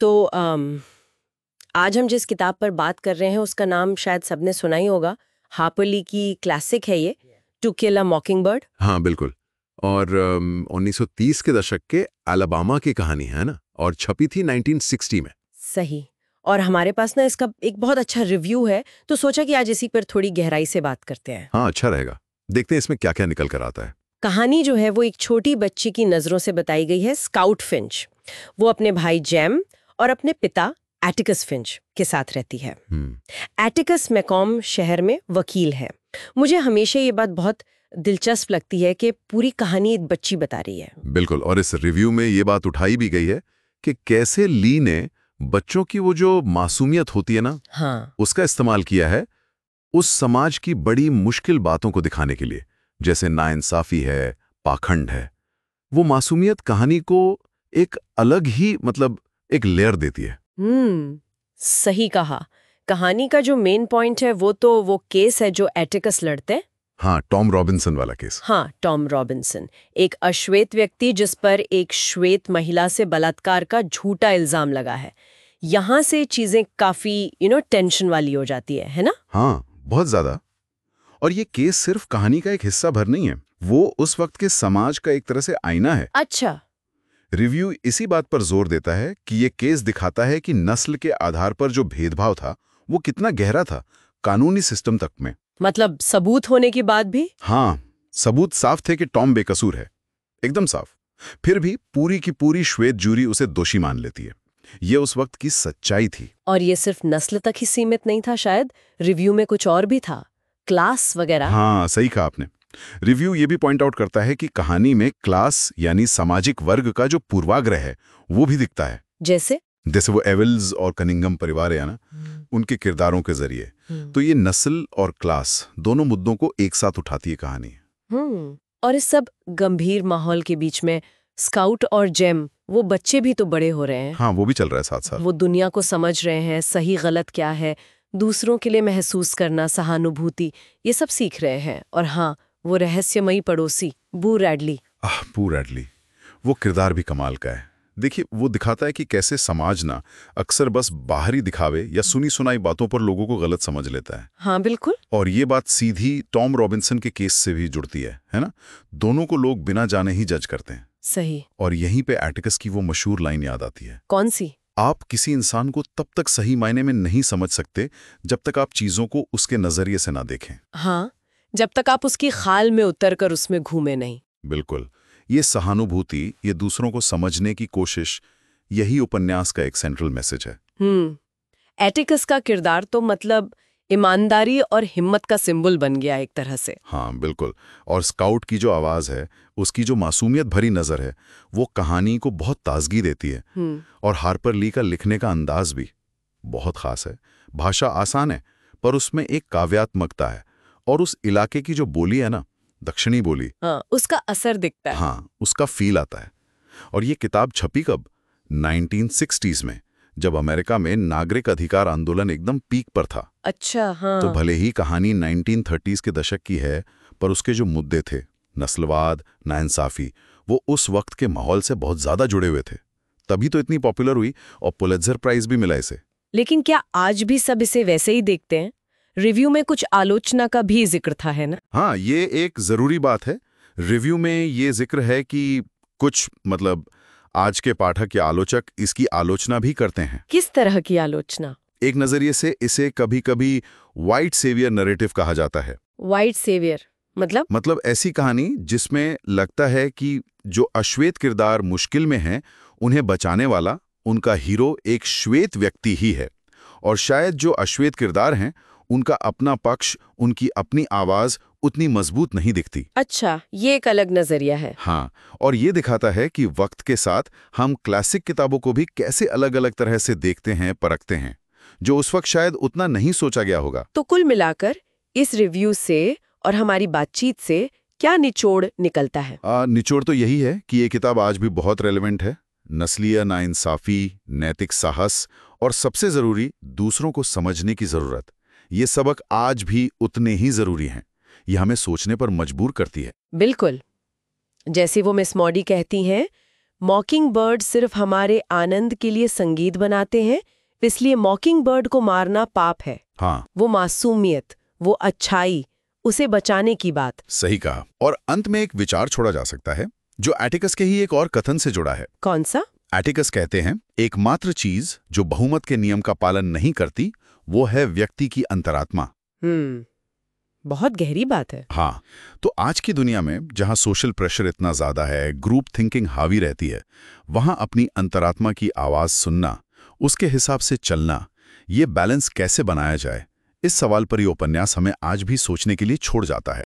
तो आज हम जिस किताब पर बात कर रहे हैं उसका नाम शायद सबने सुना ही होगा। हार्पर ली की क्लासिक है ये, टू किल अ मॉकिंगबर्ड। हाँ बिल्कुल। और 1930 के दशक के अलाबामा की कहानी है ना, और छपी थी 1960 में। सही। और हमारे पास ना इसका एक बहुत अच्छा रिव्यू है, तो सोचा कि आज इसी पर थोड़ी गहराई से बात करते हैं। हाँ अच्छा रहेगा। देखते हैं इसमें क्या क्या निकल कर आता है। कहानी जो है वो एक छोटी बच्ची की नज़रों से बताई गई है, स्काउट फिंच। वो अपने भाई जेम और अपने पिता एटिकस फिंच के साथ रहती है। एटिकस मैकॉम शहर में वकील है। मुझे हमेशा ये बात बहुत दिलचस्प लगती है कि पूरी कहानी एक बच्ची बता रही है। बिल्कुल। और इस रिव्यू में ये बात उठाई भी गई है कि कैसे ली ने बच्चों की वो जो मासूमियत होती है ना, हाँ, उसका इस्तेमाल किया है उस समाज की बड़ी मुश्किल बातों को दिखाने के लिए, जैसे नाइंसाफी है, पाखंड है। वो मासूमियत कहानी को एक अलग ही एक लेयर देती है। सही कहा। कहानी का जो मेन पॉइंट है वो केस है जो एटिकस लड़ते हैं। हाँ, टॉम रॉबिन्सन वाला केस। हाँ, टॉम रॉबिन्सन, एक अश्वेत व्यक्ति जिस पर एक श्वेत महिला से बलात्कार का झूठा इल्जाम लगा है। यहाँ से चीजें काफी टेंशन वाली हो जाती है ना? हाँ, बहुत ज्यादा। और ये केस सिर्फ कहानी का एक हिस्सा भर नहीं है, वो उस वक्त के समाज का एक तरह से आईना है। अच्छा। रिव्यू इसी बात पर जोर देता है कि ये केस दिखाता है कि नस्ल के आधार पर जो भेदभाव था वो कितना गहरा था, कानूनी सिस्टम तक में। मतलब सबूत होने के बाद भी? हाँ, सबूत साफ थे कि टॉम बेकसूर है, एकदम साफ। फिर भी पूरी की पूरी श्वेत जूरी उसे दोषी मान लेती है। ये उस वक्त की सच्चाई थी। और ये सिर्फ नस्ल तक ही सीमित नहीं था, शायद रिव्यू में कुछ और भी था, क्लास वगैरह। हाँ, सही कहा आपने। रिव्यू ये भी पॉइंट आउट करता है कि कहानी में क्लास यानी सामाजिक वर्ग का जो पूर्वाग्रह है वो भी दिखता है। जैसे वो एविल्स और कनिंगम परिवार है ना, उनके किरदारों के जरिए। तो ये नस्ल और क्लास दोनों मुद्दों को एक साथ उठाती है कहानी। और इस सब गंभीर माहौल के बीच में स्काउट और जेम, वो बच्चे भी तो बड़े हो रहे हैं। हाँ, वो भी चल रहा है साथ साथ। वो दुनिया को समझ रहे हैं, सही गलत क्या है, दूसरों के लिए महसूस करना, सहानुभूति, ये सब सीख रहे हैं। और हाँ, वो रहस्यमयी पड़ोसी बू रैडली। बू रैडली, वो किरदार भी कमाल का है। देखिए, वो दिखाता है कि कैसे समाज ना अक्सर बस बाहरी दिखावे या सुनी सुनाई बातों पर लोगों को गलत समझ लेता है। हाँ बिल्कुल। और ये बात सीधी टॉम रॉबिन्सन के केस से भी जुड़ती है ना? दोनों को लोग बिना जाने ही जज करते हैं। सही। और यहीं पे एटिकस की वो मशहूर लाइन याद आती है। कौन सी? आप किसी इंसान को तब तक सही मायने में नहीं समझ सकते जब तक आप चीजों को उसके नजरिए से ना देखें। हाँ, जब तक आप उसकी खाल में उतरकर उसमें घूमे नहीं। बिल्कुल। ये सहानुभूति, ये दूसरों को समझने की कोशिश, यही उपन्यास का एक सेंट्रल मैसेज है। एटिकस का किरदार तो मतलब ईमानदारी और हिम्मत का सिंबल बन गया एक तरह से। हाँ बिल्कुल। और स्काउट की जो आवाज है, उसकी जो मासूमियत भरी नजर है, वो कहानी को बहुत ताजगी देती है। और हार्पर ली का लिखने का अंदाज भी बहुत खास है। भाषा आसान है, पर उसमें एक काव्यात्मकता है। और उस इलाके की जो बोली है ना, दक्षिणी बोली, हाँ, उसका असर दिखता है। हाँ, उसका फील आता है। और ये किताब छपी कब? 1960s में, जब अमेरिका में नागरिक अधिकार आंदोलन एकदम पीक पर था। अच्छा, हाँ। तो भले ही कहानी 1930s के दशक की है, पर उसके जो मुद्दे थे, नस्लवाद, नाइंसाफी, वो उस वक्त के माहौल से बहुत ज्यादा जुड़े हुए थे। तभी तो इतनी पॉपुलर हुई और पुलित्जर प्राइज भी मिला इसे। लेकिन क्या आज भी सब इसे वैसे ही देखते हैं? रिव्यू में कुछ आलोचना का भी जिक्र था, है ना? हाँ, ये एक जरूरी बात है। रिव्यू में ये जिक्र है कि कुछ आज के पाठक या आलोचक इसकी आलोचना भी करते हैं। किस तरह की आलोचना? एक नजरिए से इसे कभी-कभी वाइट सेवियर नैरेटिव कहा जाता है। वाइट सेवियर मतलब ऐसी कहानी जिसमें लगता है कि जो अश्वेत किरदार मुश्किल में हैं, उन्हें बचाने वाला, उनका हीरो एक श्वेत व्यक्ति ही है। और शायद जो अश्वेत किरदार हैं, उनका अपना पक्ष, उनकी अपनी आवाज उतनी मजबूत नहीं दिखती। अच्छा, ये एक अलग नजरिया है। हाँ, और ये दिखाता है कि वक्त के साथ हम क्लासिक किताबों को भी कैसे अलग-अलग तरह से देखते हैं, परखते हैं, जो उस वक्त शायद उतना नहीं सोचा गया होगा। तो कुल मिलाकर इस रिव्यू से और हमारी बातचीत से क्या निचोड़ निकलता है? निचोड़ तो यही है कि ये किताब आज भी बहुत रेलेवेंट है। नस्लीय नाइंसाफी, नैतिक साहस और सबसे जरूरी, दूसरों को समझने की जरूरत, ये सबक आज भी उतने ही जरूरी हैं। ये हमें सोचने पर मजबूर करती है। बिल्कुल। जैसे वो मिस मॉडी कहती हैं, मॉकिंग बर्ड सिर्फ हमारे आनंद के लिए संगीत बनाते हैं, इसलिए मॉकिंग बर्ड को मारना पाप है। हाँ, वो मासूमियत, वो अच्छाई, उसे बचाने की बात। सही कहा। और अंत में एक विचार छोड़ा जा सकता है जो एटिकस के ही एक और कथन से जुड़ा है। कौन सा? एटिकस कहते हैं, एकमात्र चीज जो बहुमत के नियम का पालन नहीं करती वो है व्यक्ति की अंतरात्मा। बहुत गहरी बात है। हाँ, तो आज की दुनिया में जहां सोशल प्रेशर इतना ज्यादा है, ग्रुप थिंकिंग हावी रहती है, वहां अपनी अंतरात्मा की आवाज सुनना, उसके हिसाब से चलना, ये बैलेंस कैसे बनाया जाए, इस सवाल पर ये उपन्यास हमें आज भी सोचने के लिए छोड़ जाता है।